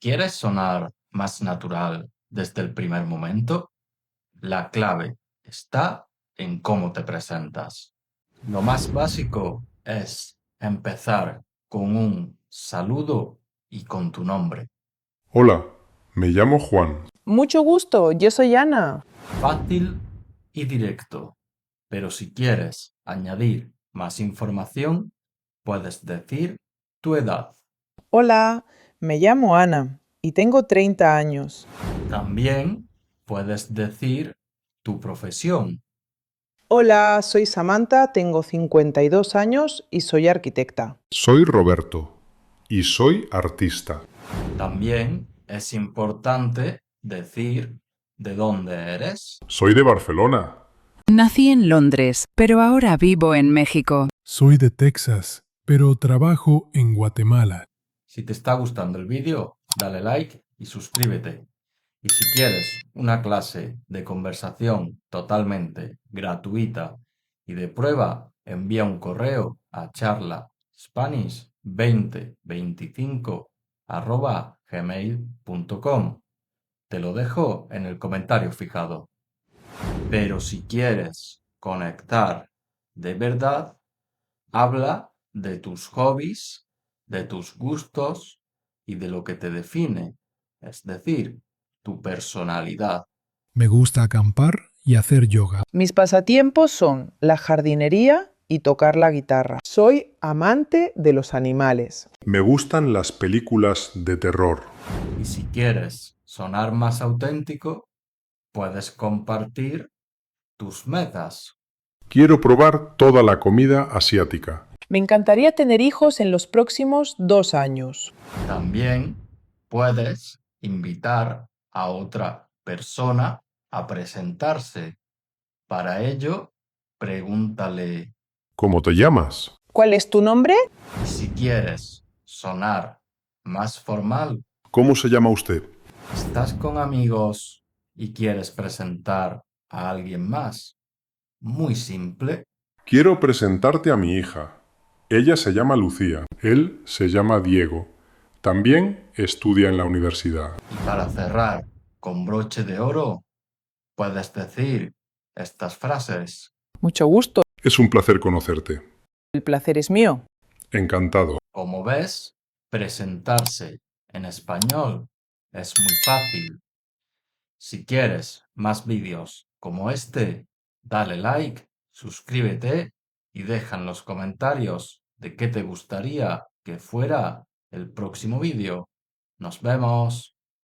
¿Quieres sonar más natural desde el primer momento? La clave está en cómo te presentas. Lo más básico es empezar con un saludo y con tu nombre. Hola, me llamo Juan. Mucho gusto, yo soy Ana. Fácil y directo. Pero si quieres añadir más información, puedes decir tu edad. Hola, me llamo Ana y tengo 30 años. También puedes decir tu profesión. Hola, soy Samantha, tengo 52 años y soy arquitecta. Soy Roberto y soy artista. También es importante decir de dónde eres. Soy de Barcelona. Nací en Londres, pero ahora vivo en México. Soy de Texas, pero trabajo en Guatemala. Si te está gustando el vídeo, dale like y suscríbete. Y si quieres una clase de conversación totalmente gratuita y de prueba, envía un correo a charlaspanish2025@gmail.com. Te lo dejo en el comentario fijado. Pero si quieres conectar de verdad, habla de tus hobbies, de tus gustos y de lo que te define, es decir, tu personalidad. Me gusta acampar y hacer yoga. Mis pasatiempos son la jardinería y tocar la guitarra. Soy amante de los animales. Me gustan las películas de terror. Y si quieres sonar más auténtico, puedes compartir tus metas. Quiero probar toda la comida asiática. Me encantaría tener hijos en los próximos 2 años. También puedes invitar a otra persona a presentarse. Para ello, pregúntale, ¿Cómo te llamas? ¿Cuál es tu nombre? y si quieres sonar más formal, ¿Cómo se llama usted? ¿estás con amigos y quieres presentar a alguien más? Muy simple. Quiero presentarte a mi hija. Ella se llama Lucía. Él se llama Diego. También estudia en la universidad. Y para cerrar con broche de oro, puedes decir estas frases. Mucho gusto. Es un placer conocerte. El placer es mío. Encantado. Como ves, presentarse en español es muy fácil. Si quieres más vídeos como este, dale like, suscríbete y deja en los comentarios de qué te gustaría que fuera el próximo vídeo. ¡Nos vemos!